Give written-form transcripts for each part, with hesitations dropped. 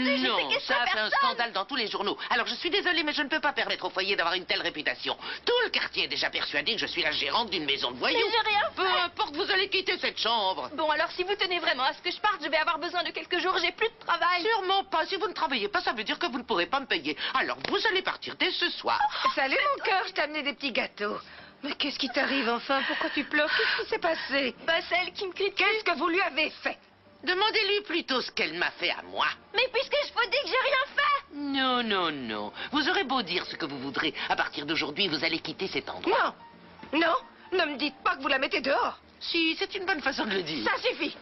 entendu, j'ai Non, séquestré ça a fait un personne. scandale dans tous les journaux. Alors je suis désolée, mais je ne peux pas permettre au foyer d'avoir une telle réputation. Tout le quartier est déjà persuadé que je suis la gérante d'une maison de voyous. Mais j'ai rien fait. Peu importe, vous allez quitter cette chambre. Bon, alors si vous tenez vraiment à ce que je parte, je vais avoir besoin de quelques jours, j'ai plus de travail. Sûrement pas. Si vous ne travaillez pas, ça veut dire que vous ne pourrez pas me payer. Alors vous allez partir dès ce soir. Salut mon cœur, je t'ai amené des petits gâteaux. Mais qu'est-ce qui t'arrive enfin? Pourquoi tu pleures? Qu'est-ce qui s'est passé? Bah, celle qui me critique. Qu'est-ce que vous lui avez fait? Demandez-lui plutôt ce qu'elle m'a fait à moi. Mais puisque je vous dis que j'ai rien fait. Non, non, non. Vous aurez beau dire ce que vous voudrez. À partir d'aujourd'hui, vous allez quitter cet endroit. Non, non, ne me dites pas que vous la mettez dehors. Si, c'est une bonne façon de le dire. Ça suffit.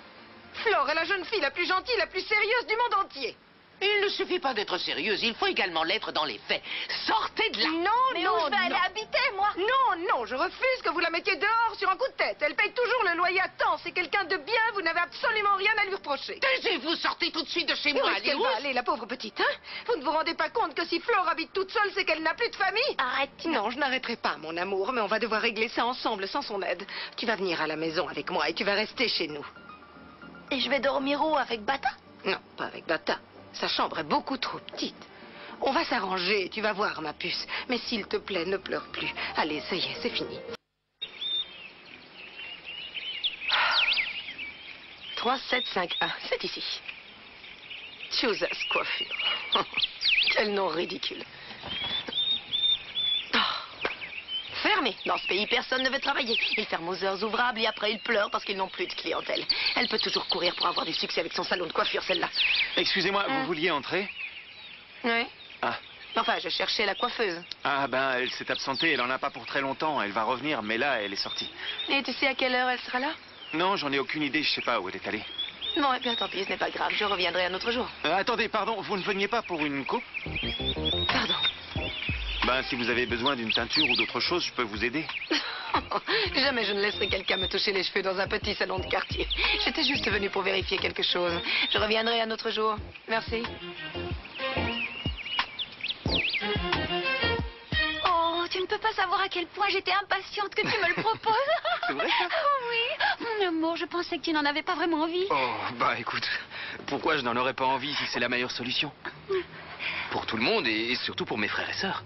Flore est la jeune fille la plus gentille, la plus sérieuse du monde entier. Il ne suffit pas d'être sérieuse, il faut également l'être dans les faits. Sortez de là. Non, Mais non, où je vais aller non. habiter, moi? Non, non, je refuse que vous la mettiez dehors sur un coup de tête. Elle paye toujours le loyer à temps. C'est quelqu'un de bien, vous n'avez absolument rien à lui reprocher. Taisez-vous, sortez tout de suite de chez Où moi. est-ce Allez, qu'elle où va est-ce- aller, la pauvre petite, hein? Vous ne vous rendez pas compte que si Flore habite toute seule, c'est qu'elle n'a plus de famille? Arrête. Non, je n'arrêterai pas, mon amour, mais on va devoir régler ça ensemble, sans son aide. Tu vas venir à la maison avec moi et tu vas rester chez nous. Et je vais dormir où avec Bata? Non, pas avec Bata. Sa chambre est beaucoup trop petite. On va s'arranger, tu vas voir, ma puce. Mais s'il te plaît, ne pleure plus. Allez, ça y est, c'est fini. 3751, c'est ici. Choose Us Coiffure. Quel nom ridicule. Oh. Fermé. Dans ce pays, personne ne veut travailler. Ils ferment aux heures ouvrables et après ils pleurent parce qu'ils n'ont plus de clientèle. Elle peut toujours courir pour avoir du succès avec son salon de coiffure, celle-là. Excusez-moi, vous vouliez entrer? Oui. Ah. Enfin, je cherchais la coiffeuse. Ah ben, elle s'est absentée, elle en a pas pour très longtemps. Elle va revenir, mais là, elle est sortie. Et tu sais à quelle heure elle sera là? Non, j'en ai aucune idée, je sais pas où elle est allée. Non, et bien tant pis, ce n'est pas grave. Je reviendrai un autre jour. Attendez, pardon, vous ne veniez pas pour une coupe? Pardon. Ben, si vous avez besoin d'une teinture ou d'autre chose, je peux vous aider. Jamais je ne laisserai quelqu'un me toucher les cheveux dans un petit salon de quartier. J'étais juste venue pour vérifier quelque chose. Je reviendrai un autre jour. Merci. Oh, tu ne peux pas savoir à quel point j'étais impatiente que tu me le proposes. C'est vrai, ça? Oh oui. Mon amour, je pensais que tu n'en avais pas vraiment envie. Oh, bah écoute, pourquoi je n'en aurais pas envie si c'est la meilleure solution? Pour tout le monde et surtout pour mes frères et sœurs.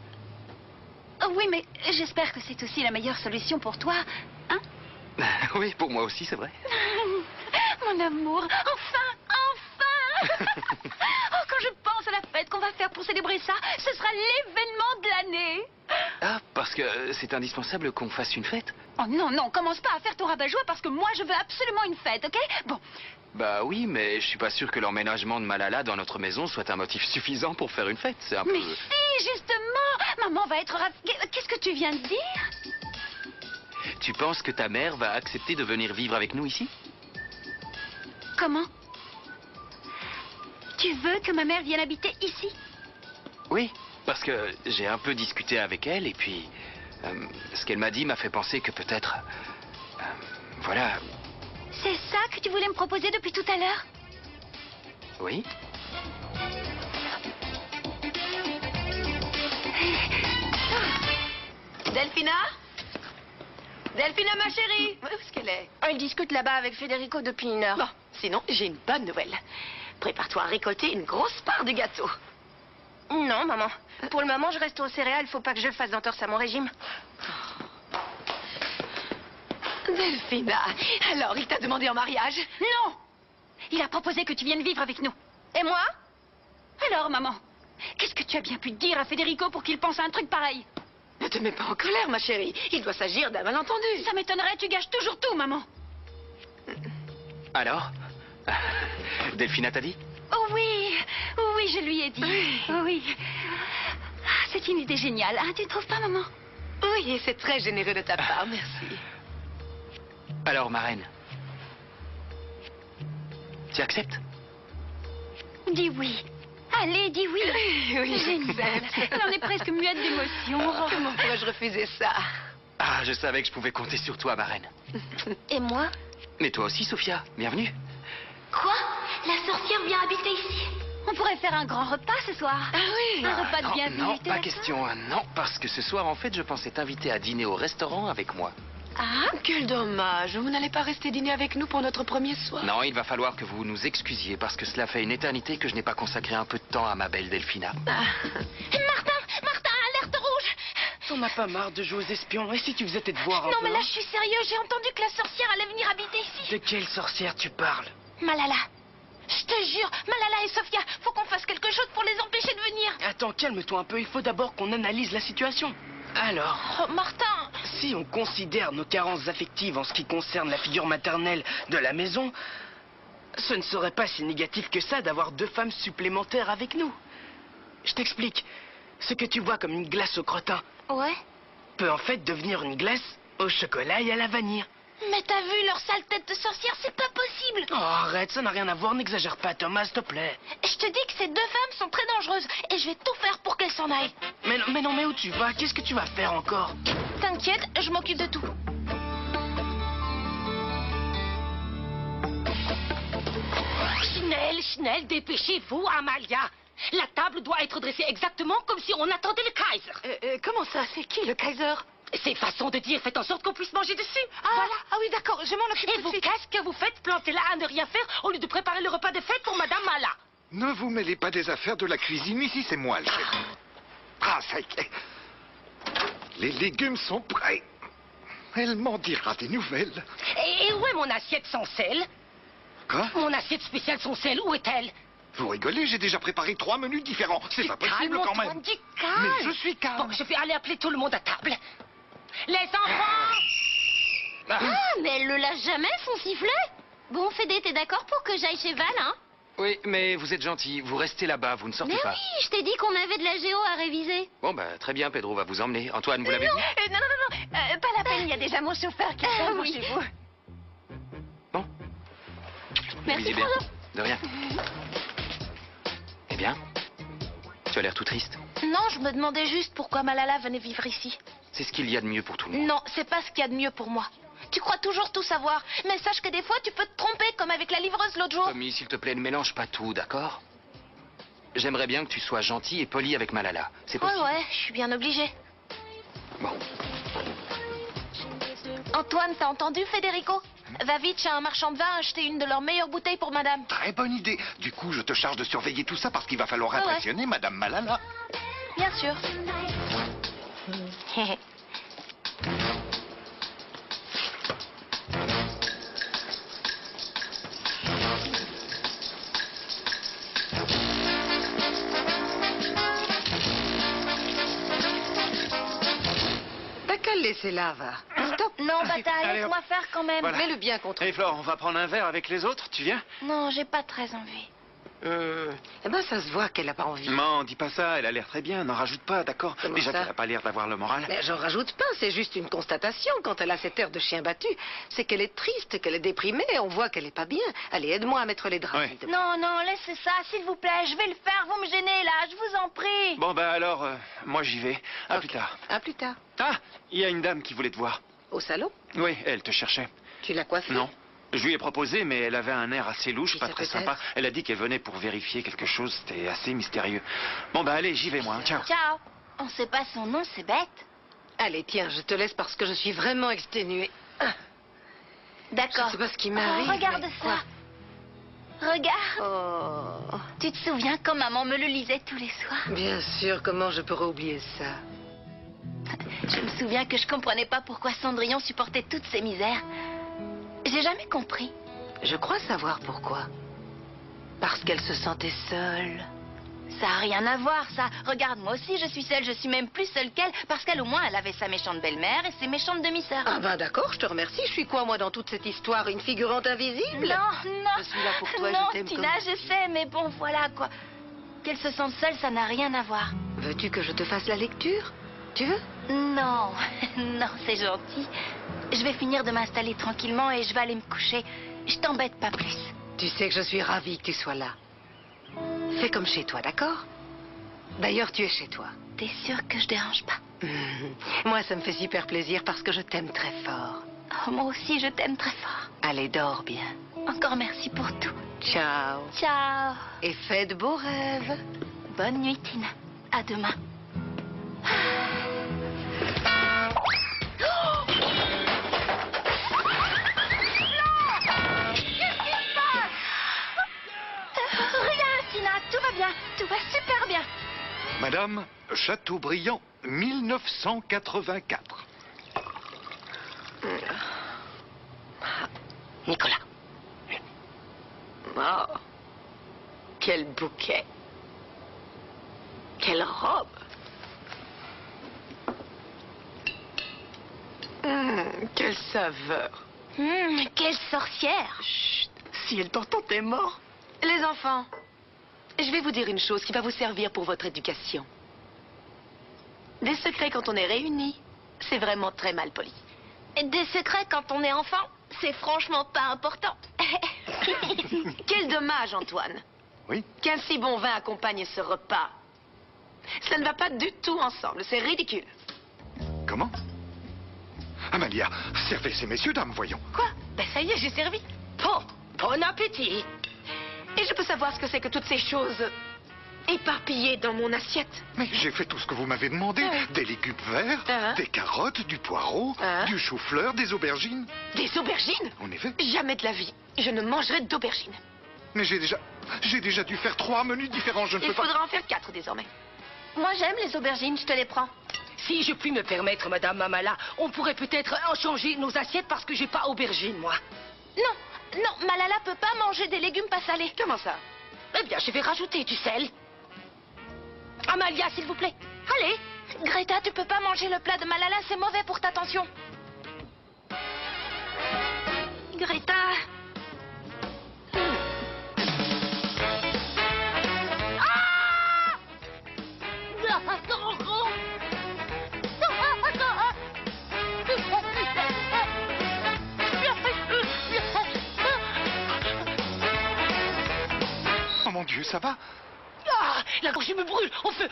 Oh, oui, mais j'espère que c'est aussi la meilleure solution pour toi. Hein? Oui, pour moi aussi, c'est vrai. Mon amour, enfin, enfin. Oh, quand je pense à la fête qu'on va faire pour célébrer ça, ce sera l'événement de l'année. Ah, parce que c'est indispensable qu'on fasse une fête? Oh non, non, commence pas à faire ton rabat-joie parce que moi je veux absolument une fête, ok? Bon, Bah oui, mais je suis pas sûr que l'emménagement de Malala dans notre maison soit un motif suffisant pour faire une fête. C'est un peu... mais si, justement, maman va être ravie. Qu'est-ce que tu viens de dire? Tu penses que ta mère va accepter de venir vivre avec nous ici? Comment? Tu veux que ma mère vienne habiter ici? Oui, parce que j'ai un peu discuté avec elle et puis ce qu'elle m'a dit m'a fait penser que peut-être... voilà, C'est ça que tu voulais me proposer depuis tout à l'heure? oui. Delphina? Delphina, ma chérie? Où est-ce qu'elle est? Elle discute là-bas avec Federico depuis une heure. Bon, sinon, j'ai une bonne nouvelle. Prépare-toi à récolter une grosse part du gâteau. Non, maman. Pour le moment, je reste aux céréales. Faut pas que je fasse d'entorse à mon régime. Delphina, alors il t'a demandé en mariage? Non! Il a proposé que tu viennes vivre avec nous. Et moi? Alors, maman, qu'est-ce que tu as bien pu dire à Federico pour qu'il pense à un truc pareil? Ne te mets pas en colère, ma chérie. Il doit s'agir d'un malentendu. Ça m'étonnerait, tu gâches toujours tout, maman. Alors Delphina t'a dit? Oh oui, oui, je lui ai dit. Oui. Ah, c'est une idée géniale, hein, tu ne trouves pas, maman? Oui, et c'est très généreux de ta part, merci. Alors, ma reine, tu acceptes? Dis oui. Allez, dis oui. Oui, Génial. Elle en est presque muette d'émotion. Comment pourrais-je refuser ça? Ah, je savais que je pouvais compter sur toi, ma reine. Et moi? Mais toi aussi, Sophia, bienvenue. Quoi? La sorcière vient habiter ici? On pourrait faire un grand repas ce soir. Ah oui? Un repas de Non, bienvenue. non, t'es pas d'accord? question, hein, non, parce que ce soir, en fait, je pensais t'inviter à dîner au restaurant avec moi. Ah, Quel dommage. Vous n'allez pas rester dîner avec nous pour notre premier soir. Non, il va falloir que vous nous excusiez parce que cela fait une éternité que je n'ai pas consacré un peu de temps à ma belle Delphina. Martin, alerte rouge. T'en as pas marre de jouer aux espions? Et si tu faisais tes devoirs un Non, peu, mais là, hein? je suis sérieux. J'ai entendu que la sorcière allait venir habiter ici. De quelle sorcière tu parles? Malala. Je te jure, Malala et Sophia, faut qu'on fasse quelque chose pour les empêcher de venir. Attends, calme-toi un peu. Il faut d'abord qu'on analyse la situation. Alors, Oh, Martin. si on considère nos carences affectives en ce qui concerne la figure maternelle de la maison, ce ne serait pas si négatif que ça d'avoir 2 femmes supplémentaires avec nous. Je t'explique. Ce que tu vois comme une glace au crottin Ouais. peut en fait devenir une glace au chocolat et à la vanille. Mais t'as vu leur sale tête de sorcière, c'est pas possible. Oh, arrête, ça n'a rien à voir, n'exagère pas, Thomas, s'il te plaît. Je te dis que ces 2 femmes sont très dangereuses et je vais tout faire pour qu'elles s'en aillent. Mais non, mais où tu vas? Qu'est-ce que tu vas faire encore? T'inquiète, je m'occupe de tout. Schnell, dépêchez-vous, Amalia. La table doit être dressée exactement comme si on attendait le Kaiser. Comment ça? C'est qui, le Kaiser? C'est façon de dire, faites en sorte qu'on puisse manger dessus. Voilà. Ah oui, d'accord, je m'en occupe Et tout de vous, suite. qu'est-ce que vous faites? Plantez là à ne rien faire au lieu de préparer le repas de fête pour Madame Mala. Ne vous mêlez pas des affaires de la cuisine, ici c'est moi le chef. Ah, ça y est. Les légumes sont prêts. Elle m'en dira des nouvelles. Et où est mon assiette sans sel? Quoi? Mon assiette spéciale sans sel, où est-elle? Vous rigolez, j'ai déjà préparé 3 menus différents. C'est pas possible quand Antoine, même. du calme. Mais je suis calme. Bon, je vais aller appeler tout le monde à table. Les enfants! Ah, mais elle le lâche jamais, son sifflet. Bon, Fédé, t'es d'accord pour que j'aille chez Val, hein? Oui, mais vous êtes gentil, vous restez là-bas, vous ne sortez Mais pas. oui, je t'ai dit qu'on avait de la géo à réviser. Bon, bah, très bien, Pedro va vous emmener. Antoine, vous l'avez vu? Non, pas la peine, il y a déjà mon chauffeur qui attend oui. chez vous. Bon, Merci, visez bien. Frodo. De rien. Eh bien, tu as l'air tout triste. Non, je me demandais juste pourquoi Malala venait vivre ici. C'est ce qu'il y a de mieux pour tout le monde. Non, c'est pas ce qu'il y a de mieux pour moi. Tu crois toujours tout savoir, mais sache que des fois tu peux te tromper, comme avec la livreuse l'autre jour. Tommy, s'il te plaît, ne mélange pas tout, d'accord? J'aimerais bien que tu sois gentil et poli avec Malala. C'est possible? Ouais, je suis bien obligée. Bon, Antoine, t'as entendu, Federico? Va vite chez un marchand de vin acheter une de leurs meilleures bouteilles pour madame. Très bonne idée. Du coup, je te charge de surveiller tout ça parce qu'il va falloir Ouais. impressionner Madame Malala. Bien sûr. T'as qu'à le laisser là, va. Stop. Non, bataille, Allez, laisse-moi faire quand même. Voilà. Mets-le bien contre. Hé, Flore, on va prendre un verre avec les autres, tu viens? Non, j'ai pas très envie. Eh ben, ça se voit qu'elle a pas envie. Non, dis pas ça, elle a l'air très bien, n'en rajoute pas, d'accord? Comment Déjà ça qu'elle a pas l'air d'avoir le moral. Mais j'en rajoute pas, c'est juste une constatation. Quand elle a cette air de chien battu, c'est qu'elle est triste, qu'elle est déprimée, on voit qu'elle est pas bien. Allez, aide-moi à mettre les draps. Ouais. s'il te plaît. Non, laissez ça, s'il vous plaît, je vais le faire, vous me gênez là, je vous en prie. Bon, bah alors, moi j'y vais. À Ok. plus tard. À plus tard. Ah, il y a une dame qui voulait te voir. Au salon? Oui, elle te cherchait. Tu l'as coiffée? Non. Je lui ai proposé, mais elle avait un air assez louche, Qui pas ça très peut sympa. être? Elle a dit qu'elle venait pour vérifier quelque chose, c'était assez mystérieux. Bon, bah allez, j'y vais moi, hein. Ciao. Ciao. On sait pas son nom, c'est bête. Allez, tiens, je te laisse parce que je suis vraiment exténuée. Ah, D'accord. Je sais pas ce qui m'arrive, regarde mais ça. Regarde. oh, Tu te souviens quand maman me le lisait tous les soirs? bien sûr, comment je pourrais oublier ça? Je me souviens que je comprenais pas pourquoi Cendrillon supportait toutes ces misères. J'ai jamais compris. Je crois savoir pourquoi. Parce qu'elle se sentait seule. Ça a rien à voir, ça. Regarde, moi aussi, je suis seule. Je suis même plus seule qu'elle, parce qu'elle, au moins, elle avait sa méchante belle-mère et ses méchantes demi-sœurs. Ah ben d'accord, je te remercie. Je suis quoi, moi, dans toute cette histoire? Une figurante invisible? Non. Je suis là pour toi, non, je t'aime Tina, comme- je sais, mais bon, voilà, quoi. Qu'elle se sente seule, ça n'a rien à voir. Veux-tu que je te fasse la lecture? Tu veux? Non, non, c'est gentil. Je vais finir de m'installer tranquillement et je vais aller me coucher. Je t'embête pas plus. Tu sais que je suis ravie que tu sois là. Fais comme chez toi, d'accord? D'ailleurs, tu es chez toi. T'es sûre que je dérange pas? Moi, ça me fait super plaisir parce que je t'aime très fort. Oh, moi aussi, je t'aime très fort. Allez, dors bien. Encore merci pour tout. Ciao. Ciao. Et fais de beaux rêves. Bonne nuit, Tina. À demain. tout va bien. Tout va super bien. Madame, Chateaubriand, 1984. Nicolas. Oh. Quel bouquet. Quelle robe. Quelle saveur. Quelle sorcière. Chut, si elle t'entend, t'es mort. Les enfants, je vais vous dire une chose qui va vous servir pour votre éducation. Des secrets quand on est réunis, c'est vraiment très mal poli. Des secrets quand on est enfant, c'est franchement pas important. Quel dommage, Antoine. Oui? Qu'un si bon vin accompagne ce repas. Ça ne va pas du tout ensemble, c'est ridicule. Comment? Amalia, servez ces messieurs, dames, voyons. Quoi? Ben ça y est, j'ai servi. Bon appétit. Et je peux savoir ce que c'est que toutes ces choses éparpillées dans mon assiette? Mais j'ai fait tout ce que vous m'avez demandé. Des légumes verts, des carottes, du poireau, du chou-fleur, des aubergines. Des aubergines? En effet. Jamais de la vie. Je ne mangerai d'aubergines. Mais j'ai déjà dû faire 3 menus différents, je ne Il peux pas... faudra en faire 4 désormais. Moi, j'aime les aubergines, je te les prends. Si je puis me permettre, Madame Mamala, on pourrait peut-être en changer nos assiettes parce que j'ai pas aubergine, moi. Non, Malala peut pas manger des légumes pas salés. Comment ça? Eh bien, je vais rajouter du sel. Amalia, s'il vous plaît. Allez, Greta, tu peux pas manger le plat de Malala, c'est mauvais pour ta tension. Greta. Oh mon Dieu, ça va? Ah, la gorge me brûle. Au feu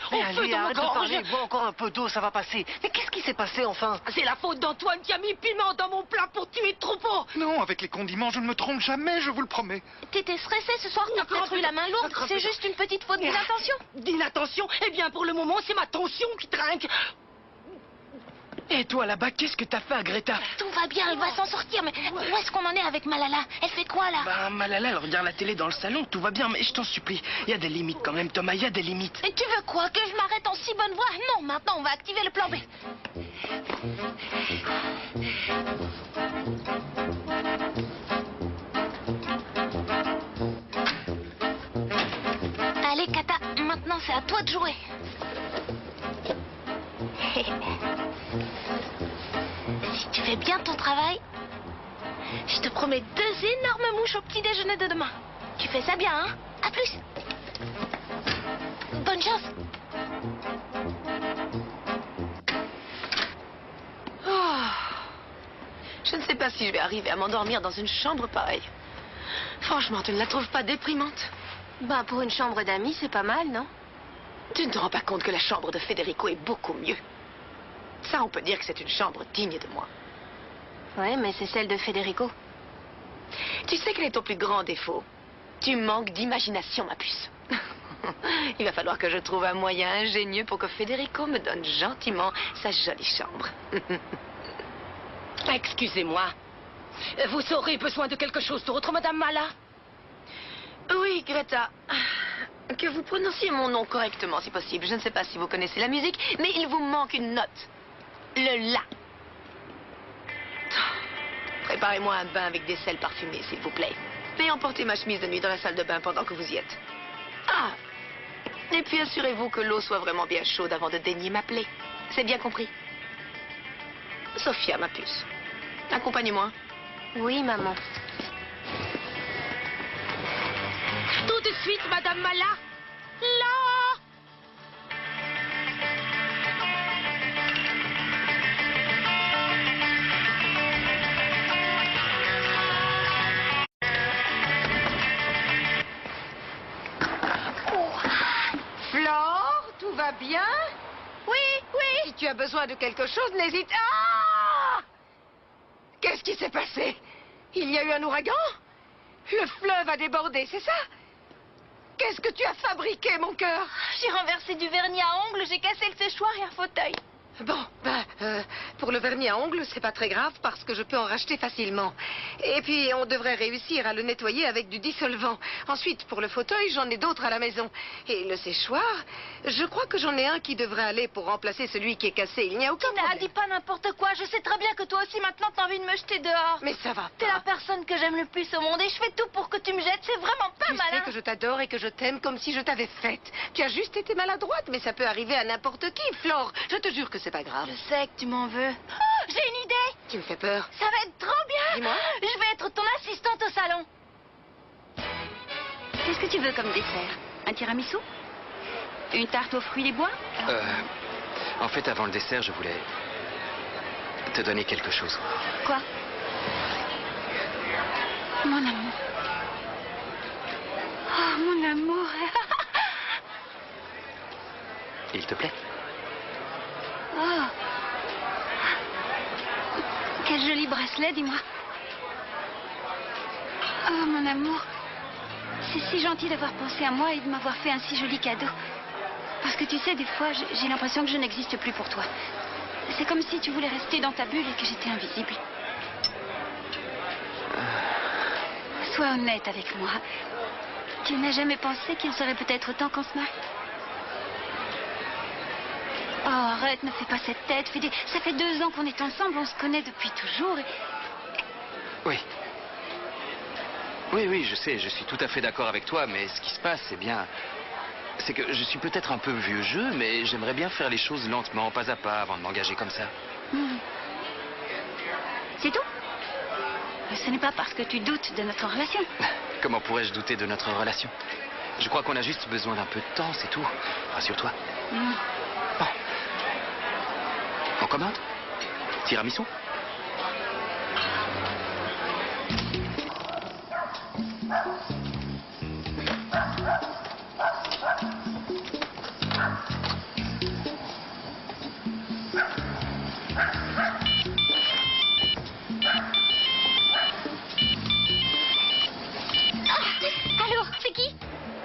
dans ma gorge. Bois encore un peu d'eau, ça va passer. Mais qu'est-ce qui s'est passé, enfin? C'est la faute d'Antoine qui a mis piment dans mon plat pour tuer le troupeau. Non, avec les condiments, je ne me trompe jamais, je vous le promets. T'étais stressé ce soir, t'as peut-être eu la main lourde. C'est juste une petite faute d'inattention. D'inattention? Eh bien, pour le moment, c'est ma tension qui trinque. Et toi, là-bas, qu'est-ce que t'as fait à Greta? Tout va bien, elle va s'en sortir. Mais où est-ce qu'on en est avec Malala? Elle fait quoi, là? Bah, Malala, elle regarde la télé dans le salon, tout va bien, mais je t'en supplie. Il y a des limites quand même, Thomas, il y a des limites. Et tu veux quoi? Que je m'arrête en si bonne voie? Non, maintenant, on va activer le plan B. Allez, Kata, maintenant, c'est à toi de jouer. Si tu fais bien ton travail, je te promets 2 énormes mouches au petit déjeuner de demain. Tu fais ça bien, hein? À plus. Bonne chance. Je ne sais pas si je vais arriver à m'endormir dans une chambre pareille. Franchement, tu ne la trouves pas déprimante? Ben, pour une chambre d'amis, c'est pas mal, non? Tu ne te rends pas compte que la chambre de Federico est beaucoup mieux. Ça, on peut dire que c'est une chambre digne de moi. Ouais, mais c'est celle de Federico. Tu sais quel est ton plus grand défaut? Tu manques d'imagination, ma puce. Il va falloir que je trouve un moyen ingénieux pour que Federico me donne gentiment sa jolie chambre. Excusez-moi. Vous aurez besoin de quelque chose d'autre, Madame Mala? Oui, Greta. Que vous prononciez mon nom correctement, si possible. Je ne sais pas si vous connaissez la musique, mais il vous manque une note. Le La. Préparez-moi un bain avec des sels parfumés, s'il vous plaît. Et emportez ma chemise de nuit dans la salle de bain pendant que vous y êtes. Ah! Et puis assurez-vous que l'eau soit vraiment bien chaude avant de daigner m'appeler. C'est bien compris? Sophia, ma puce. Accompagnez-moi. Oui, maman. Tout de suite, Madame Mala. Là! Flore, tout va bien? Oui, oui. Si tu as besoin de quelque chose, n'hésite... Ah! Qu'est-ce qui s'est passé? Il y a eu un ouragan? Le fleuve a débordé, c'est ça? Qu'est-ce que tu as fabriqué, mon cœur? J'ai renversé du vernis à ongles, j'ai cassé le séchoir et un fauteuil. Bon, pour le vernis à ongles, c'est pas très grave parce que je peux en racheter facilement. Et puis, on devrait réussir à le nettoyer avec du dissolvant. Ensuite, pour le fauteuil, j'en ai d'autres à la maison. Et le séchoir, je crois que j'en ai un qui devrait aller pour remplacer celui qui est cassé. Il n'y a aucun Tina, problème. dis pas n'importe quoi. Je sais très bien que toi aussi, maintenant, t'as envie de me jeter dehors. Mais ça va T'es la pas. personne que j'aime le plus au monde et je fais tout pour que tu me jettes. C'est vraiment pas Tu sais malin. que je t'adore et que je t'aime comme si je t'avais faite. Tu as juste été maladroite, mais ça peut arriver à n'importe qui, Flore. Je te jure que c'est pas grave. Je sais que tu m'en veux. Oh, j'ai une idée. Tu me fais peur. Ça va être trop bien. Dis-moi. Je vais être ton assistante au salon. Qu'est-ce que tu veux comme dessert? Un tiramisu? Une tarte aux fruits des bois? En fait, avant le dessert, je voulais te donner quelque chose. Quoi? Mon amour. Oh, mon amour. Il te plaît? Oh. Quel joli bracelet, dis-moi. Oh, mon amour. C'est si gentil d'avoir pensé à moi et de m'avoir fait un si joli cadeau. Parce que tu sais, des fois, j'ai l'impression que je n'existe plus pour toi. C'est comme si tu voulais rester dans ta bulle et que j'étais invisible. Sois honnête avec moi. Tu n'as jamais pensé qu'il serait peut-être temps qu'on se marie? Oh, arrête, ne fais pas cette tête. Ça fait 2 ans qu'on est ensemble, on se connaît depuis toujours. Oui. Oui, je sais, je suis tout à fait d'accord avec toi, mais ce qui se passe, c'est bien... C'est que je suis peut-être un peu vieux jeu, mais j'aimerais bien faire les choses lentement, pas à pas, avant de m'engager comme ça. C'est tout? Ce n'est pas parce que tu doutes de notre relation. Comment pourrais-je douter de notre relation? Je crois qu'on a juste besoin d'un peu de temps, c'est tout. Rassure-toi. Bon. On commande? Tiramisu? Allô, c'est qui?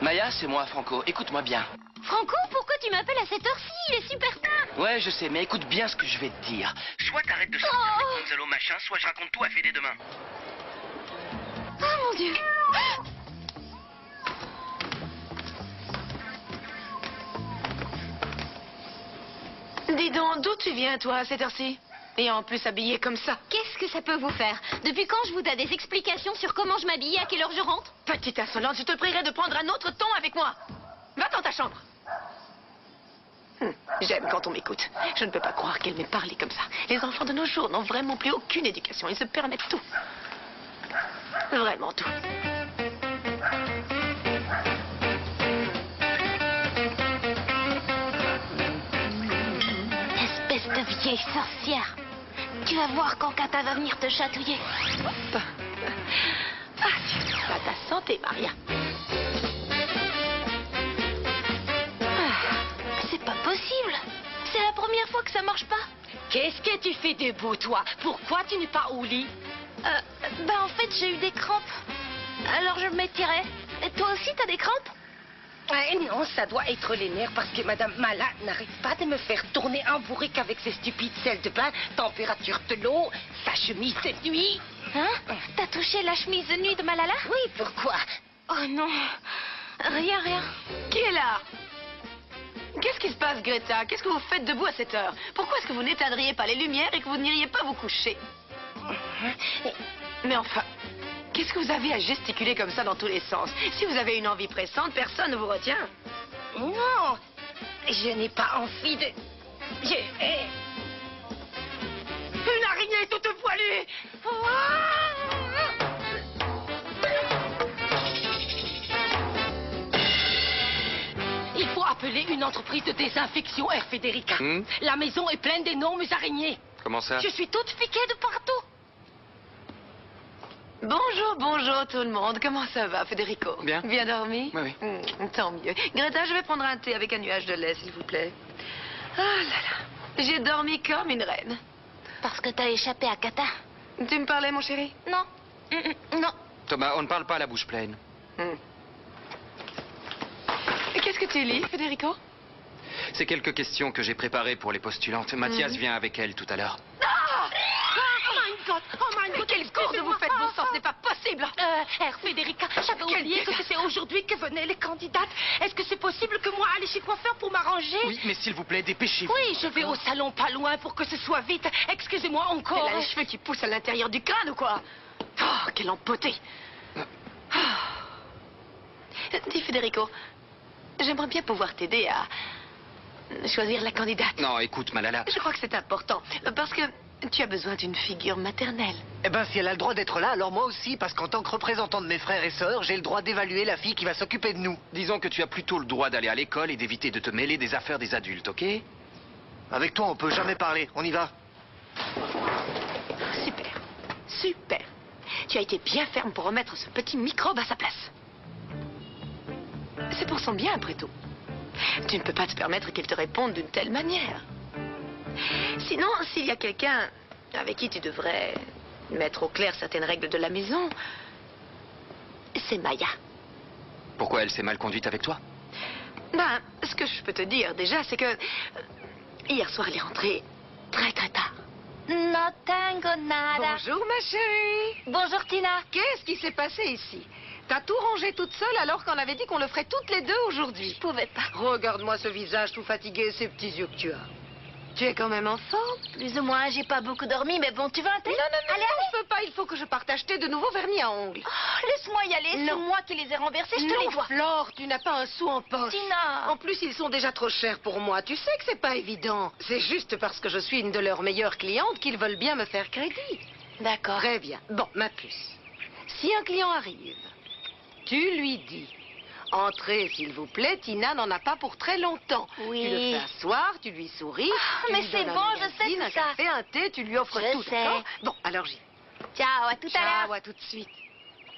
Maya, c'est moi, Franco. Écoute-moi bien. Franco, pourquoi tu m'appelles à cette heure-ci? Il est super tard. Ouais, je sais, mais écoute bien ce que je vais te dire. Soit t'arrêtes de sortir avec Gonzalo machin, soit je raconte tout à Fédé demain. Oh mon Dieu. Dis donc, d'où tu viens, toi, à cette heure-ci? Et en plus habillée comme ça. Qu'est-ce que ça peut vous faire? Depuis quand je vous donne des explications sur comment je m'habille et à quelle heure je rentre? Petite insolente, je te prierai de prendre un autre ton avec moi. Va dans ta chambre. J'aime quand on m'écoute. Je ne peux pas croire qu'elle m'ait parlé comme ça. Les enfants de nos jours n'ont vraiment plus aucune éducation. Ils se permettent tout. Vraiment tout. Espèce de vieille sorcière. Tu vas voir quand Kata va venir te chatouiller. À ta santé, Maria. C'est pas possible. C'est la première fois que ça marche pas. Qu'est-ce que tu fais debout, toi? Pourquoi tu n'es pas au lit? En fait, j'ai eu des crampes. Alors je m'étirais. Et toi aussi, t'as des crampes? Non, ça doit être les nerfs parce que Madame Mala n'arrête pas de me faire tourner en bourrique avec ses stupides sels de bain, température de l'eau, sa chemise de nuit. Hein? T'as touché la chemise de nuit de Malala? Oui, pourquoi? Oh non. Rien. Qui est là? Qu'est-ce qui se passe, Greta? Qu'est-ce que vous faites debout à cette heure? Pourquoi est-ce que vous n'éteindriez pas les lumières et que vous n'iriez pas vous coucher? Mais enfin, qu'est-ce que vous avez à gesticuler comme ça dans tous les sens? Si vous avez une envie pressante, personne ne vous retient. Non, je n'ai pas envie de... Une araignée toute poilue! Il faut appeler une entreprise de désinfection, Air Federica. La maison est pleine d'énormes araignées. Comment ça? Je suis toute piquée de partout. Bonjour tout le monde. Comment ça va, Federico? Bien. Bien dormi? Oui. Tant mieux. Greta, je vais prendre un thé avec un nuage de lait, s'il vous plaît. Ah là là. J'ai dormi comme une reine. Parce que t'as échappé à Kata. Tu me parlais, mon chéri? Non. Non. Thomas, on ne parle pas à la bouche pleine. Et qu'est-ce que tu lis, Federico? C'est quelques questions que j'ai préparées pour les postulantes. Mathias vient avec elle tout à l'heure. Mais quel cours de vous faites, bon sang, ce n'est pas possible. Federica, j'avais oublié que c'était aujourd'hui que venaient les candidates. Est-ce que c'est possible que moi aille chez coiffeur pour m'arranger? Oui, mais s'il vous plaît, dépêchez-vous. Oui, je vais au salon pas loin pour que ce soit vite. Excusez-moi encore. Elle a les cheveux qui poussent à l'intérieur du crâne ou quoi? Oh, quelle empotée. Dis, Federico, j'aimerais bien pouvoir t'aider à choisir la candidate. Non, écoute, Malala. Je crois que c'est important, parce que tu as besoin d'une figure maternelle. Eh ben, si elle a le droit d'être là, alors moi aussi, parce qu'en tant que représentant de mes frères et sœurs, j'ai le droit d'évaluer la fille qui va s'occuper de nous. Disons que tu as plutôt le droit d'aller à l'école et d'éviter de te mêler des affaires des adultes, ok? Avec toi, on peut jamais parler. On y va. Super, super. Tu as été bien ferme pour remettre ce petit microbe à sa place. C'est pour son bien, après tout. Tu ne peux pas te permettre qu'elle te réponde d'une telle manière. Sinon, s'il y a quelqu'un avec qui tu devrais mettre au clair certaines règles de la maison, c'est Maya. Pourquoi elle s'est mal conduite avec toi? Ben, ce que je peux te dire déjà, c'est que hier soir, elle est rentrée très très tard. No tengo nada. Bonjour, ma chérie. Bonjour, Tina. Qu'est-ce qui s'est passé ici? T'as tout rangé toute seule alors qu'on avait dit qu'on le ferait toutes les deux aujourd'hui. Je pouvais pas. Regarde-moi ce visage tout fatigué et ces petits yeux que tu as. Tu es quand même en forme? Plus ou moins, j'ai pas beaucoup dormi, mais bon, tu veux un thé? Non, Allez, je peux pas. Il faut que je parte acheter de nouveaux vernis à ongles. Oh, laisse-moi y aller. Non. C'est moi qui les ai renversés, je te les Non, dois. Flore, tu n'as pas un sou en poche. Tina. En plus, ils sont déjà trop chers pour moi. Tu sais que c'est pas évident. C'est juste parce que je suis une de leurs meilleures clientes qu'ils veulent bien me faire crédit. D'accord. Très bien. Bon, ma puce. Si un client arrive, tu lui dis: entrez, s'il vous plaît, Tina n'en a pas pour très longtemps. Oui. Tu le fais asseoir, tu lui souris. tu mais lui c'est donnes un bon, je magazine, sais tout un ça. café, un thé, tu lui offres Je tout. sais. d'accord? Bon, alors j'y vais. Ciao, à tout à l'heure. Ciao, à tout de suite.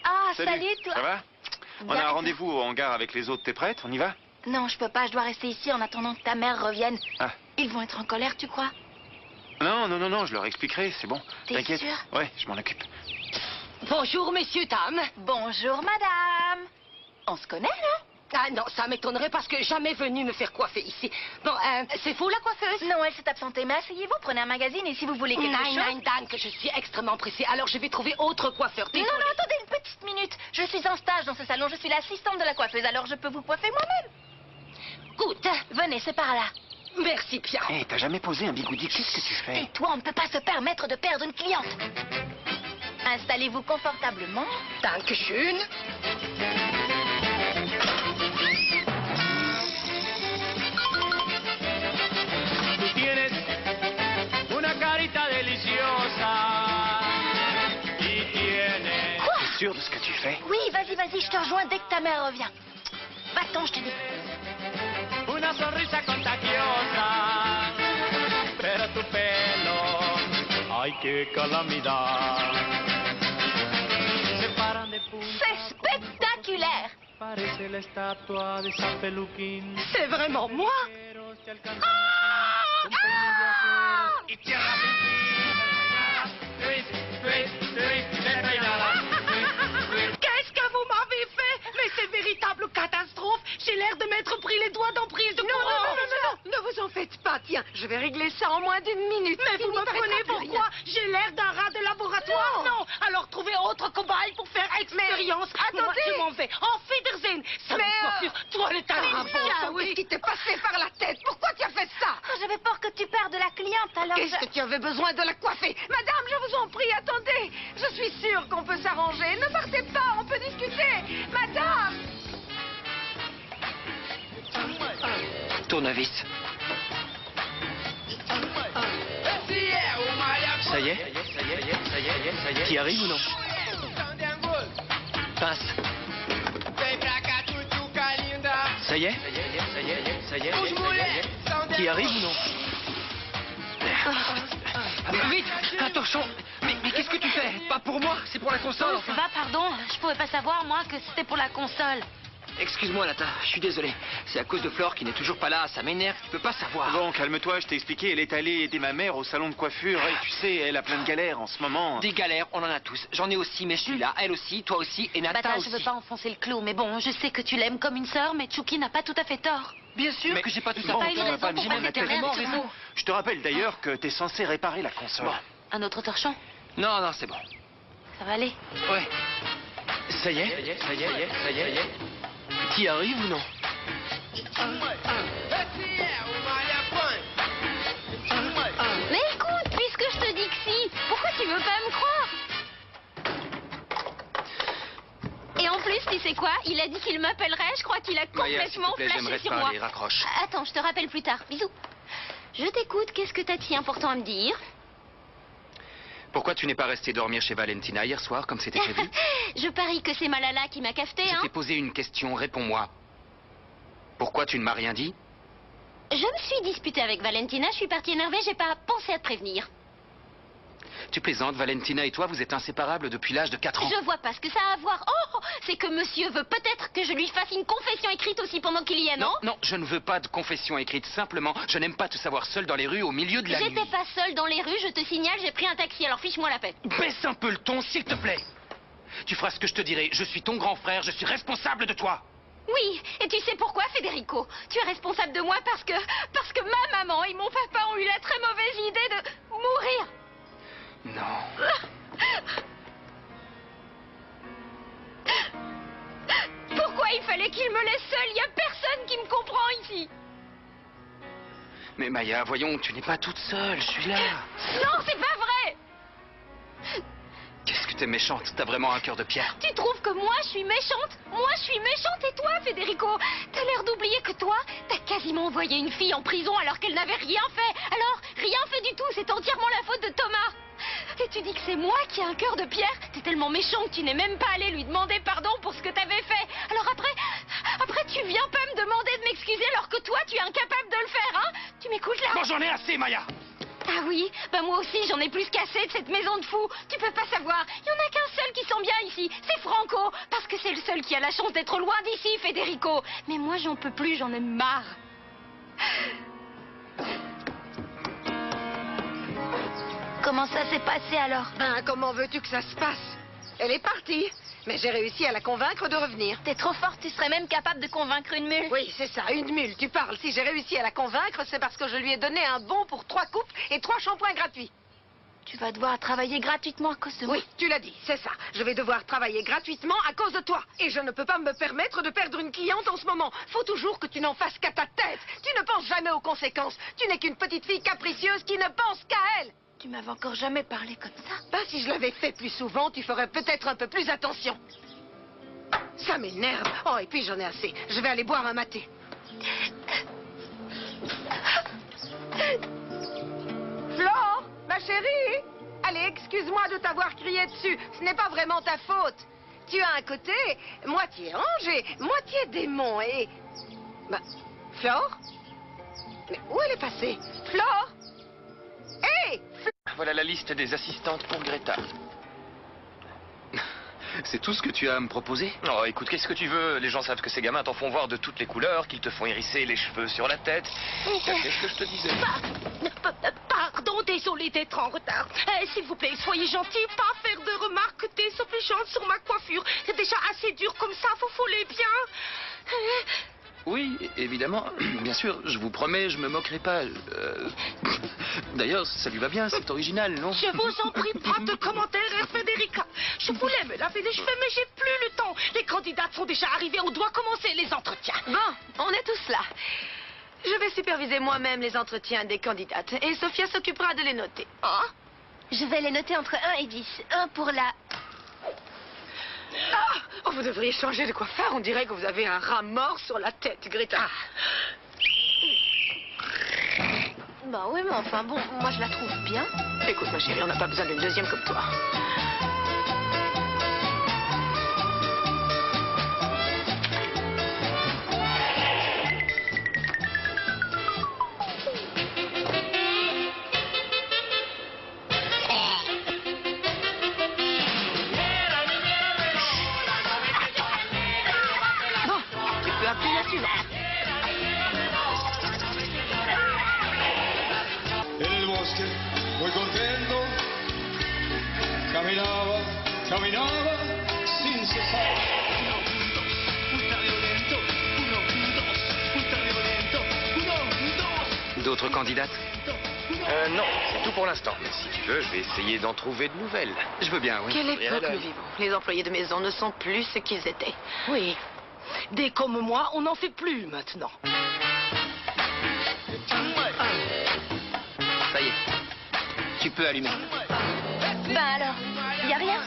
Ah, salut, toi. Ça va? On a un rendez-vous au hangar avec les autres, t'es prête? On y va? Non, je peux pas, je dois rester ici en attendant que ta mère revienne. Ah. Ils vont être en colère, tu crois? Non, je leur expliquerai, c'est bon. T'es T'inquiète. sûr? Ouais, je m'en occupe. Bonjour, messieurs, dames. Bonjour, madame. On se connaît, là? Ah non, ça m'étonnerait parce que jamais venu me faire coiffer ici. Bon, c'est vous la coiffeuse? Non, elle s'est absentée, mais asseyez-vous, prenez un magazine et si vous voulez quelque chose... Nein, Dan, que je suis extrêmement pressée. Alors je vais trouver autre coiffeur. Non, Désolée. non, attendez une petite minute. Je suis en stage dans ce salon, je suis l'assistante de la coiffeuse, alors je peux vous coiffer moi-même. Good. Venez, c'est par là. Merci, Pierre. Hé, t'as jamais posé un bigoudi? Qu'est-ce que tu fais? Et toi, on ne peut pas se permettre de perdre une cliente. Installez-vous confortablement. Dankeschön. Tú tienes una carita deliciosa y tienes... Quoi? T'es sûr de ce que tu fais? Oui, vas-y, je te rejoins dès que ta mère revient. Va-t'en, je te dis. Una sonrisa contagiosa, pero tu pelo, ay qué calamidad. Se paran de punta, C'est spectaculaire. parece la estatua de San Peluquín. C'est vraiment moi? Te alcanzan con peines de acero y tierra piscina. Twist, despeinada. Qu'est-ce que vous m'avez fait? Mais c'est véritable catastrophe. J'ai l'air de m'être pris les doigts dans prise de courant. Non, ne vous en faites pas. Tiens, je vais régler ça en moins d'une minute. Mais vous Il n'y me paraîtra prenez plus pour rien. quoi? J'ai l'air d'un rat de laboratoire? Non. Alors trouvez autre cobaye pour faire expérience. attendez. Moi, je m'en vais. En Wiedersehen. Ça Mais, me coiffure. Toi, les talents. Ah, bon sang, qu'est-ce qui t'est passé par la tête? Pourquoi tu as fait ça? Oh, j'avais peur que tu perdes la cliente, alors Qu'est-ce que tu avais besoin de la coiffer? Madame, je vous en prie, attendez. Je suis sûre qu'on peut s'arranger. Ne partez pas, on peut discuter. Madame! Tournevis. Ça y est? T'y arrives ou non? Passe. Ça y est? T'y arrives ou non? Vite! Un torchon! Mais qu'est-ce que tu fais? Pas pour moi, c'est pour la console. Oh, ça va, pardon. Je pouvais pas savoir, moi, que c'était pour la console. Excuse-moi, Nata, je suis désolé. C'est à cause de Flore qui n'est toujours pas là, ça m'énerve, tu peux pas savoir. Bon, calme-toi, je t'ai expliqué, elle est allée aider ma mère au salon de coiffure. Et tu sais, elle a plein de galères en ce moment. Des galères, on en a tous. J'en ai aussi, mais je suis là. Elle aussi, toi aussi, et Nata Bata, aussi. je veux pas enfoncer le clou, mais bon, je sais que tu l'aimes comme une sœur, mais Tchouki n'a pas tout à fait tort. Bien sûr que j'ai pas tout à Bon, pas fait une tu raison vas pas me pour gêner, passer on a tes tellement rêves sur raison. moi. Je te rappelle d'ailleurs que t'es censé réparer la console. Un autre torchon? Non, non, c'est bon. Ça va aller. Ouais. Ça y est, ça y est, ça y est. T'y arrives ou non? Mais écoute, puisque je te dis que si, pourquoi tu veux pas me croire? Et en plus, tu sais quoi? Il a dit qu'il m'appellerait, je crois qu'il a Maya, s'il te complètement plaît, flashé j'aimerais te sur moi. parler, raccroche. Attends, je te rappelle plus tard. Bisous. Je t'écoute, qu'est-ce que t'as de si important à me dire? Pourquoi tu n'es pas resté dormir chez Valentina hier soir, comme c'était prévu? Je parie que c'est Malala qui m'a cafeté, Je hein? t'ai posé une question, réponds-moi. Pourquoi tu ne m'as rien dit? Je me suis disputée avec Valentina, je suis partie énervée, j'ai pas pensé à te prévenir. Tu plaisantes, Valentina et toi, vous êtes inséparables depuis l'âge de 4 ans. Je vois pas ce que ça a à voir. Oh, c'est que monsieur veut peut-être que je lui fasse une confession écrite aussi pendant qu'il y est, non? Non, je ne veux pas de confession écrite. Simplement, je n'aime pas te savoir seul dans les rues au milieu de la nuit. J'étais pas seule dans les rues, je te signale, j'ai pris un taxi, alors fiche-moi la paix. Baisse un peu le ton, s'il te plaît. Tu feras ce que je te dirai. Je suis ton grand frère, je suis responsable de toi. Oui, et tu sais pourquoi, Federico? Tu es responsable de moi parce que ma maman et mon papa ont eu la très mauvaise idée de mourir. Non. Pourquoi il fallait qu'il me laisse seule? Il n'y a personne qui me comprend ici. Mais Maya, voyons, tu n'es pas toute seule, je suis là. Non, c'est pas vrai. Qu'est-ce que t'es méchante, t'as vraiment un cœur de pierre. Tu trouves que moi je suis méchante? Moi je suis méchante et toi, Federico? T'as l'air d'oublier que toi, t'as quasiment envoyé une fille en prison alors qu'elle n'avait rien fait. Alors, rien fait du tout, c'est entièrement la faute de Thomas. Et tu dis que c'est moi qui ai un cœur de pierre? T'es tellement méchant que tu n'es même pas allé lui demander pardon pour ce que t'avais fait. Alors après tu viens pas me demander de m'excuser alors que toi tu es incapable de le faire, hein? Tu m'écoutes là? Bon, j'en ai assez, Maya. Ah oui, bah moi aussi j'en ai plus qu'assez de cette maison de fous. Tu peux pas savoir, il y en a qu'un seul qui sent bien ici, c'est Franco. Parce que c'est le seul qui a la chance d'être loin d'ici, Federico. Mais moi j'en peux plus, j'en ai marre. Comment ça s'est passé alors? Ben, comment veux-tu que ça se passe? Elle est partie, mais j'ai réussi à la convaincre de revenir. T'es trop forte, tu serais même capable de convaincre une mule. Oui, c'est ça, une mule, tu parles. Si j'ai réussi à la convaincre, c'est parce que je lui ai donné un bon pour 3 coupes et 3 shampoings gratuits. Tu vas devoir travailler gratuitement à cause de moi. Oui, tu l'as dit, c'est ça. Je vais devoir travailler gratuitement à cause de toi. Et je ne peux pas me permettre de perdre une cliente en ce moment. Faut toujours que tu n'en fasses qu'à ta tête. Tu ne penses jamais aux conséquences. Tu n'es qu'une petite fille capricieuse qui ne pense qu'à elle. Tu m'avais encore jamais parlé comme ça. Ben, si je l'avais fait plus souvent, tu ferais peut-être un peu plus attention. Ça m'énerve. Oh, et puis j'en ai assez. Je vais aller boire un maté. Flore, ma chérie. Allez, excuse-moi de t'avoir crié dessus. Ce n'est pas vraiment ta faute. Tu as un côté moitié ange et moitié démon et... Ben, Flore? Mais où elle est passée? Flore? Hé! Voilà la liste des assistantes pour Greta. C'est tout ce que tu as à me proposer? Oh, écoute, qu'est-ce que tu veux? Les gens savent que ces gamins t'en font voir de toutes les couleurs, qu'ils te font hérisser les cheveux sur la tête. Qu'est-ce que je te disais? Pardon, désolé d'être en retard. S'il vous plaît, soyez gentil, pas faire de remarques désobligeantes sur ma coiffure. C'est déjà assez dur comme ça, vous voulez bien? Oui, évidemment. Bien sûr, je vous promets, je me moquerai pas. D'ailleurs, ça lui va bien, c'est original, non? Je vous en prie, pas de commentaires, Federica. Je voulais me laver les cheveux, mais j'ai plus le temps. Les candidates sont déjà arrivées, on doit commencer les entretiens. Bon, on est tous là. Je vais superviser moi-même les entretiens des candidates et Sophia s'occupera de les noter. Oh, je vais les noter entre 1 et 10. 1 pour la... Ah! Oh, vous devriez changer de coiffeur. On dirait que vous avez un rat mort sur la tête, Greta. Bah oui, mais enfin bon, moi je la trouve bien. Écoute, ma chérie, on n'a pas besoin d'une deuxième comme toi. Bon, tu peux appeler la suivante. El bosque, muy contento, caminaba, caminaba sin cesar. 1, 2, ultra violento, 1, 2, ultra violento. D'autres candidates? Non, c'est tout pour l'instant. Mais si tu veux, je vais essayer d'en trouver de nouvelles. Je veux bien, oui. Quelle époque nous vivons. Les employés de maison ne sont plus ce qu'ils étaient. Oui. Des comme moi, on n'en fait plus maintenant. Ça y est. Tu peux allumer. Ben alors, y a rien?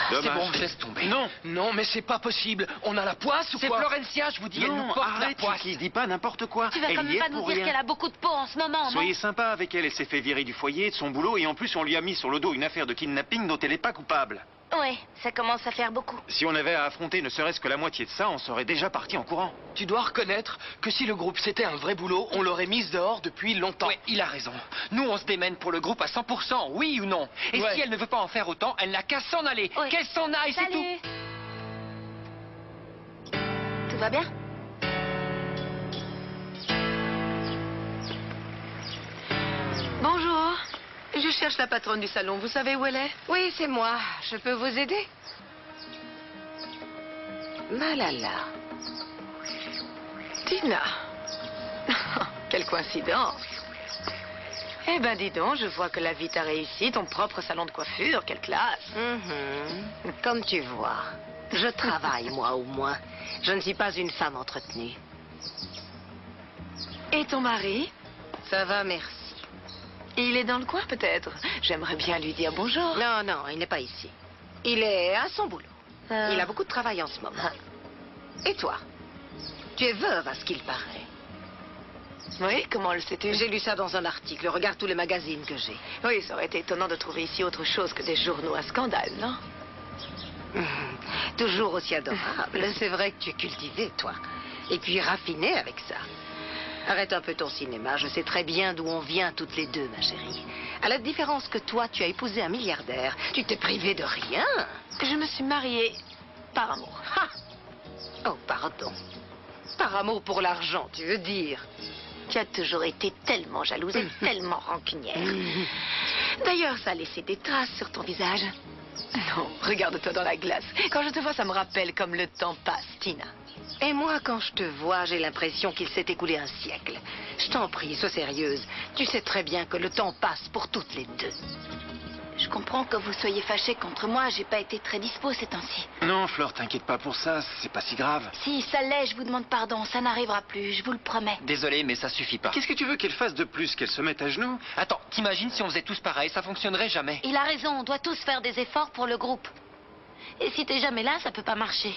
C'est bon, laisse tomber. Non. Non, mais c'est pas possible. On a la poisse ou C'est quoi? Florencia, je vous dis, elle nous porte la poisse. Dis pas n'importe quoi. Tu vas quand Elle y même est pas nous pour dire rien. qu'elle a beaucoup de peau en ce moment, non? Soyez sympa avec elle, elle s'est fait virer du foyer, de son boulot, et en plus on lui a mis sur le dos une affaire de kidnapping dont elle n'est pas coupable. Ouais, ça commence à faire beaucoup. Si on avait à affronter ne serait-ce que la moitié de ça, on serait déjà parti en courant. Tu dois reconnaître que si le groupe c'était un vrai boulot, on l'aurait mise dehors depuis longtemps. Ouais, il a raison. Nous, on se démène pour le groupe à 100%, oui ou non? Et Ouais. si elle ne veut pas en faire autant, elle n'a qu'à s'en aller. Ouais. Qu'elle s'en aille, c'est tout. Salut. Tout va bien? Bonjour. Je cherche la patronne du salon. Vous savez où elle est? Oui, c'est moi. Je peux vous aider? Malala. Tina. Quelle coïncidence. Eh ben, dis donc, je vois que la vie t'a réussi. Ton propre salon de coiffure. Quelle classe. Comme tu vois, je travaille, moi au moins. Je ne suis pas une femme entretenue. Et ton mari? Ça va, merci. Il est dans le coin, peut-être. J'aimerais bien lui dire bonjour. Non, non, il n'est pas ici. Il est à son boulot. Il a beaucoup de travail en ce moment. Et toi? Tu es veuve, à ce qu'il paraît. Oui, comment le sais-tu? J'ai lu ça dans un article. Regarde tous les magazines que j'ai. Oui, ça aurait été étonnant de trouver ici autre chose que des journaux à scandale, non? Toujours aussi adorable. C'est vrai que tu es cultivée, toi. Et puis raffinée avec ça. Arrête un peu ton cinéma. Je sais très bien d'où on vient toutes les deux, ma chérie. À la différence que toi, tu as épousé un milliardaire. Tu t'es privée de rien. Je me suis mariée par amour. Ha! Oh, pardon. Par amour pour l'argent, tu veux dire? Tu as toujours été tellement jalouse et tellement rancunière. D'ailleurs, ça a laissé des traces sur ton visage. Non, regarde-toi dans la glace. Quand je te vois, ça me rappelle comme le temps passe, Tina. Et moi, quand je te vois, j'ai l'impression qu'il s'est écoulé un siècle. Je t'en prie, sois sérieuse. Tu sais très bien que le temps passe pour toutes les deux. Je comprends que vous soyez fâchés contre moi. J'ai pas été très dispo ces temps-ci. Non, Fleur, t'inquiète pas pour ça, c'est pas si grave. Si ça l'est, je vous demande pardon. Ça n'arrivera plus, je vous le promets. Désolé, mais ça suffit pas. Qu'est-ce que tu veux qu'elle fasse de plus? Qu'elle se mette à genoux? Attends, t'imagines si on faisait tous pareil, ça fonctionnerait jamais. Il a raison, on doit tous faire des efforts pour le groupe. Et si t'es jamais là, ça peut pas marcher.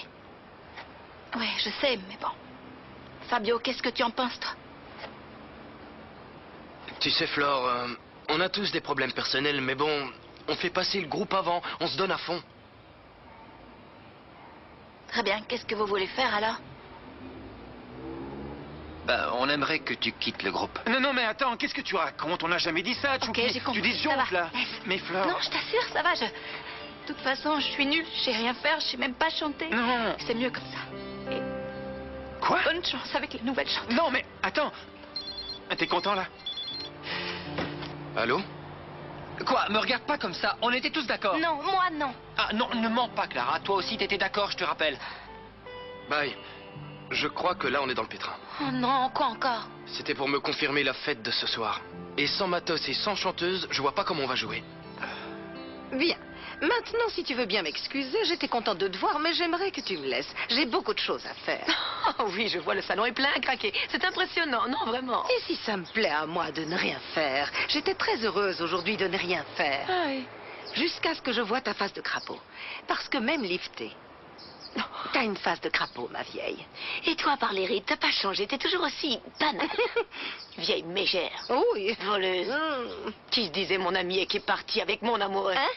Ouais, je sais, mais bon. Fabio, qu'est-ce que tu en penses, toi? Tu sais, Flore, on a tous des problèmes personnels, mais bon, on fait passer le groupe avant, on se donne à fond. Très bien, qu'est-ce que vous voulez faire alors? Bah, on aimerait que tu quittes le groupe. Non, non, mais attends, qu'est-ce que tu racontes? On n'a jamais dit ça, Ok, Chouki. j'ai compris, Tu dis ça va. là. Laisse. Mais Fleur... Non, je t'assure, ça va, De toute façon, je suis nulle, je sais rien faire, je sais même pas chanter. Non. C'est mieux comme ça. Et Quoi? bonne chance avec les nouvelles chanteuses. Non, mais attends. T'es content, là? Allô? Quoi? Me regarde pas comme ça, on était tous d'accord. Non, moi non. Ah non, ne mens pas, Clara. Toi aussi, t'étais d'accord, je te rappelle. Bye. Je crois que là, on est dans le pétrin. Oh non, quoi encore? C'était pour me confirmer la fête de ce soir. Et sans matos et sans chanteuse, je vois pas comment on va jouer. Bien. Maintenant, si tu veux bien m'excuser, j'étais contente de te voir, mais j'aimerais que tu me laisses. J'ai beaucoup de choses à faire. Oh oui, je vois le salon est plein à craquer. C'est impressionnant, non, vraiment. Et si ça me plaît à moi de ne rien faire? J'étais très heureuse aujourd'hui de ne rien faire. Ah oui. Jusqu'à ce que je voie ta face de crapaud. Parce que même liftée, t'as une face de crapaud, ma vieille. Et toi, par les rides, t'as pas changé, t'es toujours aussi banale. Vieille mégère. Oui. Voleuse. Qui se disait mon ami et qui est parti avec mon amoureux? Hein?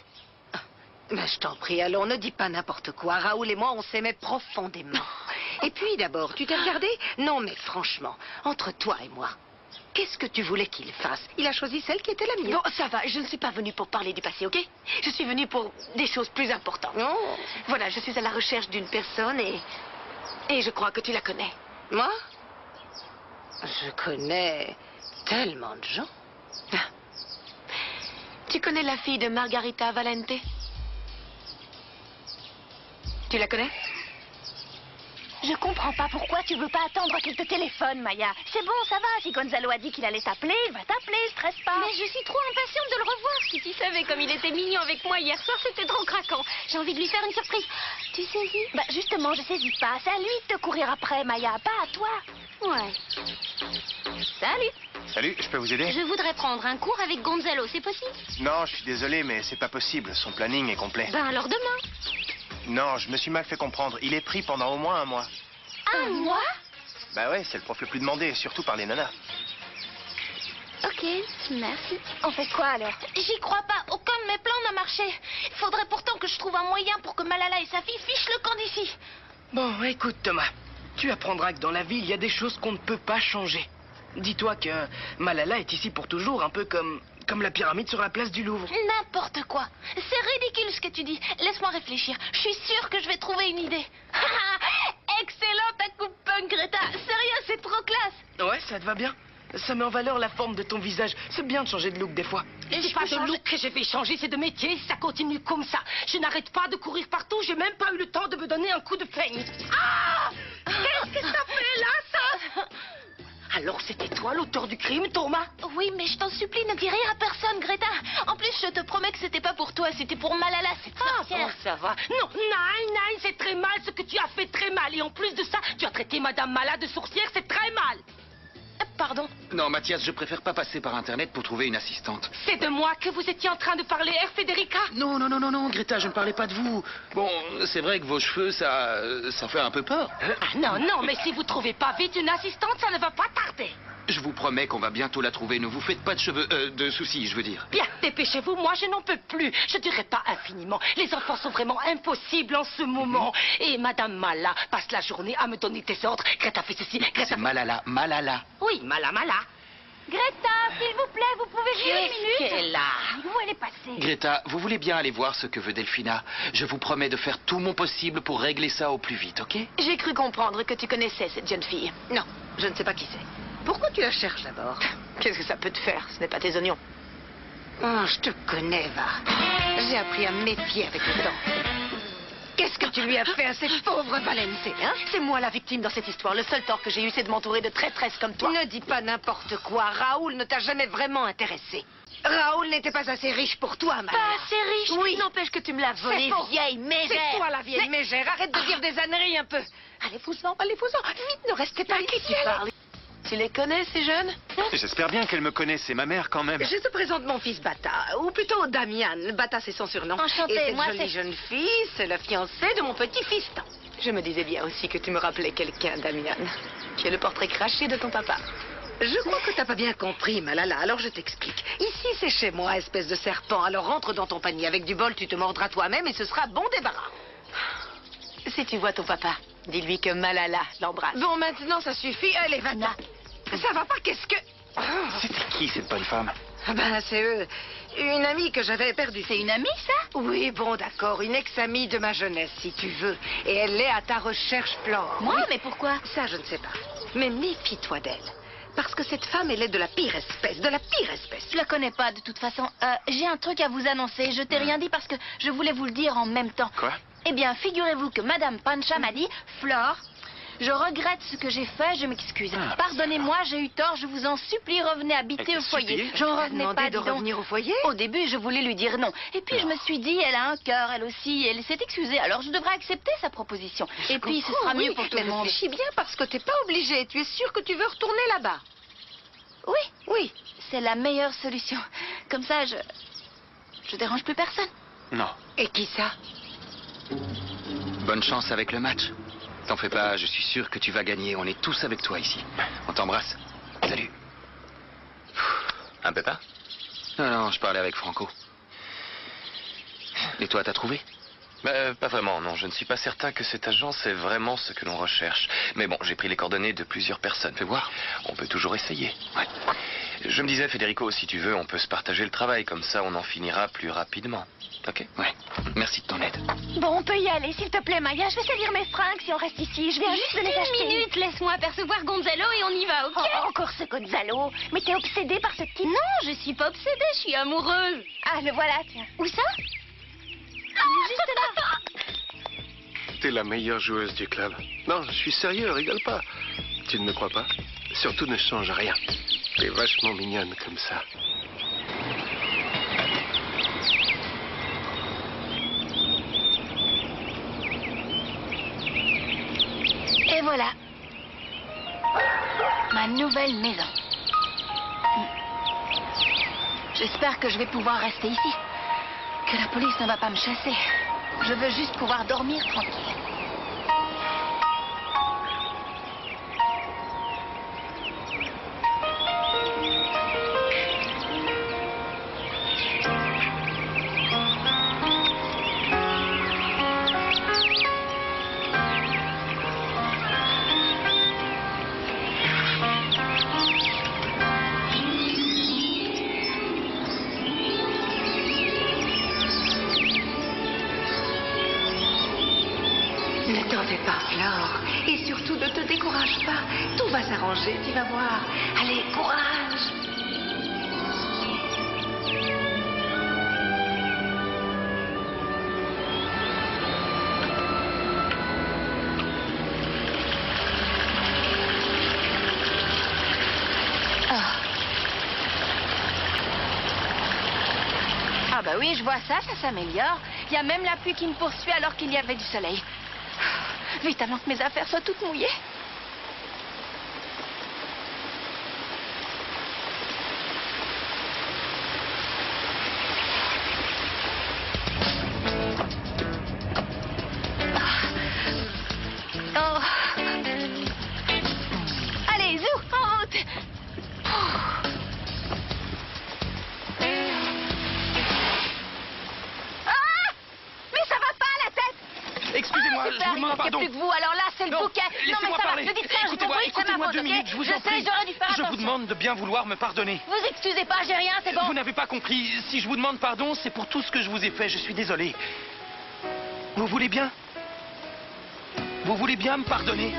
Mais je t'en prie, allons, ne dis pas n'importe quoi. Raoul et moi, on s'aimait profondément. Et puis d'abord, tu t'es regardé? Non, mais franchement, entre toi et moi, qu'est-ce que tu voulais qu'il fasse? Il a choisi celle qui était la mienne. Bon, ça va, je ne suis pas venue pour parler du passé, ok? Je suis venue pour des choses plus importantes. Non. Voilà, je suis à la recherche d'une personne et je crois que tu la connais. Moi? Je connais tellement de gens. Tu connais la fille de Margarita Valente? Tu la connais? Je comprends pas pourquoi tu veux pas attendre qu'il te téléphone, Maya. C'est bon, ça va. Si Gonzalo a dit qu'il allait t'appeler, il va t'appeler, stresse pas. Mais je suis trop impatiente de le revoir. Si tu savais comme il était mignon avec moi hier soir, c'était trop craquant. J'ai envie de lui faire une surprise. Tu saisis? Bah justement, je saisis pas. C'est à lui de te courir après, Maya, pas à toi. Ouais. Salut. Salut, je peux vous aider? Je voudrais prendre un cours avec Gonzalo, c'est possible? Non, je suis désolé, mais c'est pas possible. Son planning est complet. Ben alors demain. Non, je me suis mal fait comprendre. Il est pris pendant au moins un mois. Un mois? Bah ouais, c'est le prof le plus demandé, surtout par les nanas. Ok, merci. On fait quoi alors? J'y crois pas, aucun de mes plans n'a marché. Il faudrait pourtant que je trouve un moyen pour que Malala et sa fille fichent le camp d'ici. Bon, écoute Thomas, tu apprendras que dans la vie, il y a des choses qu'on ne peut pas changer. Dis-toi que Malala est ici pour toujours, un peu comme la pyramide sur la place du Louvre. N'importe quoi. C'est ridicule ce que tu dis. Laisse-moi réfléchir. Je suis sûre que je vais trouver une idée. Excellent ta coupe punk, Greta. Sérieux, c'est trop classe. Ouais, ça te va bien. Ça met en valeur la forme de ton visage. C'est bien de changer de look des fois. C'est pas de look que je vais changer, c'est de métier. Si ça continue comme ça, je n'arrête pas de courir partout. J'ai même pas eu le temps de me donner un coup de peigne. Ah! Qu'est-ce que ça fait là, ça? Alors c'était toi l'auteur du crime, Thomas? Oui, mais je t'en supplie, ne dis rien à personne, Greta. En plus, je te promets que c'était pas pour toi, c'était pour Malala, cette sorcière. Bon, ça va. Non, Nine, c'est très mal ce que tu as fait, très mal. Et en plus de ça, tu as traité Madame Mala de sorcière, c'est très mal. Pardon? Non, Mathias, je préfère pas passer par Internet pour trouver une assistante. C'est de moi que vous étiez en train de parler, Federica? Non, Greta, je ne parlais pas de vous. Bon, c'est vrai que vos cheveux, ça fait un peu peur. Ah, non, mais si vous trouvez pas vite une assistante, ça ne va pas tarder. Je vous promets qu'on va bientôt la trouver. Ne vous faites pas de soucis, je veux dire. Bien, dépêchez-vous, moi je n'en peux plus. Je dirais pas infiniment. Les enfants sont vraiment impossibles en ce moment. Et Madame Mala passe la journée à me donner des ordres. Greta fait ceci, Greta... C'est Malala. Oui, Mala. Greta, s'il vous plaît, vous pouvez venir une minute? Qu'est-ce qu'elle a? Où elle est passée? Greta, vous voulez bien aller voir ce que veut Delphina? Je vous promets de faire tout mon possible pour régler ça au plus vite, ok? J'ai cru comprendre que tu connaissais cette jeune fille. Non, je ne sais pas qui c'est. Pourquoi tu la cherches d'abord? Qu'est-ce que ça peut te faire? Ce n'est pas tes oignons. Oh, je te connais, va. J'ai appris à me méfier avec le temps. Qu'est-ce que tu lui as fait à cette pauvre Valente, hein? C'est moi la victime dans cette histoire. Le seul tort que j'ai eu, c'est de m'entourer de traîtresses comme toi. Ne dis pas n'importe quoi. Raoul ne t'a jamais vraiment intéressé. Raoul n'était pas assez riche pour toi, Malala. Pas assez riche? Oui. N'empêche que tu me l'as volé, vieille mégère. C'est toi la vieille mégère. Arrête de dire des âneries un peu. Allez-vous-en. Vite, ne restez pas ici. Tu parles. Tu les connais, ces jeunes? J'espère bien qu'elle me connaît, c'est ma mère quand même. Je te présente mon fils Bata, ou plutôt Damian. Bata, c'est son surnom. Enchantée, et cette moi, jolie jeune fille, c'est la fiancée de mon petit fiston. Je me disais bien aussi que tu me rappelais quelqu'un, Damian. Tu es le portrait craché de ton papa. Je crois que t'as pas bien compris, Malala, alors je t'explique. Ici, c'est chez moi, espèce de serpent. Alors rentre dans ton panier. Avec du bol, tu te mordras toi-même et ce sera bon débarras. Si tu vois ton papa, dis-lui que Malala l'embrasse. Bon, maintenant, ça suffit. Allez, va-t'en. Ça va pas, qu'est-ce que... C'était qui cette bonne femme? Ben, c'est une amie que j'avais perdue. C'est une amie, ça? Oui, bon, d'accord. Une ex-amie de ma jeunesse, si tu veux. Et elle est à ta recherche, Flore. Moi? Oui. Mais pourquoi? Ça, je ne sais pas. Mais méfie-toi d'elle. Parce que cette femme, elle est de la pire espèce. De la pire espèce. Je la connais pas, de toute façon. J'ai un truc à vous annoncer. Je t'ai rien dit parce que je voulais vous le dire en même temps. Quoi? Eh bien, figurez-vous que Madame Pancha m'a dit, Flore, je regrette ce que j'ai fait, je m'excuse. Pardonnez-moi, j'ai eu tort, je vous en supplie, revenez habiter au foyer. J'en revenais pas, de revenir au foyer? Au début, je voulais lui dire non. Et puis, je me suis dit, elle a un cœur, elle aussi, elle s'est excusée. Alors, je devrais accepter sa proposition. Et puis, ce sera mieux pour tout le monde. Réfléchis bien parce que t'es pas obligé. Tu es sûr que tu veux retourner là-bas? Oui, c'est la meilleure solution. Comme ça, je dérange plus personne. Non. Et qui ça? Bonne chance avec le match. T'en fais pas, je suis sûr que tu vas gagner. On est tous avec toi ici. On t'embrasse. Salut. Un pépin? Non, je parlais avec Franco. Et toi, t'as trouvé? Pas vraiment, non. Je ne suis pas certain que cette agence est vraiment ce que l'on recherche. Mais bon, j'ai pris les coordonnées de plusieurs personnes. Fais voir. On peut toujours essayer. Ouais. Je me disais, Federico, si tu veux, on peut se partager le travail. Comme ça, on en finira plus rapidement. Ok? Ouais. Merci de ton aide. Bon, on peut y aller, s'il te plaît, Maya. Je vais salir mes fringues si on reste ici. Je viens juste de les acheter. Une minute, laisse-moi apercevoir Gonzalo et on y va, ok? Oh, encore ce Gonzalo. Mais t'es obsédée par ce type? Non, je suis pas obsédée, je suis amoureuse. Ah, le voilà, tiens. Où ça? Juste là. T'es la meilleure joueuse du club. Non, je suis sérieux, rigole pas. Tu ne me crois pas? Surtout ne change rien. T'es vachement mignonne comme ça. Et voilà. Ma nouvelle maison. J'espère que je vais pouvoir rester ici. Que la police ne va pas me chasser. Je veux juste pouvoir dormir tranquille. Ne t'en fais pas, Flore. Et surtout, ne te décourage pas. Tout va s'arranger, tu vas voir. Allez, courage. Ah bah oui, je vois ça, ça s'améliore. Il y a même la pluie qui me poursuit alors qu'il y avait du soleil. Vite avant que mes affaires soient toutes mouillées. Oh. Allez, zou, en route. Excusez-moi, je vous demande pardon. Plus que vous, alors là, c'est le Non, bouquet. laissez-moi parler. Le distraire, Écoutez-moi, écoutez-moi 2 minutes, je vous en prie. J'aurais dû faire Je attention. vous demande de bien vouloir me pardonner. Vous excusez pas, j'ai rien, c'est bon. Vous n'avez pas compris. Si je vous demande pardon, c'est pour tout ce que je vous ai fait. Je suis désolé. Vous voulez bien? Vous voulez bien me pardonner?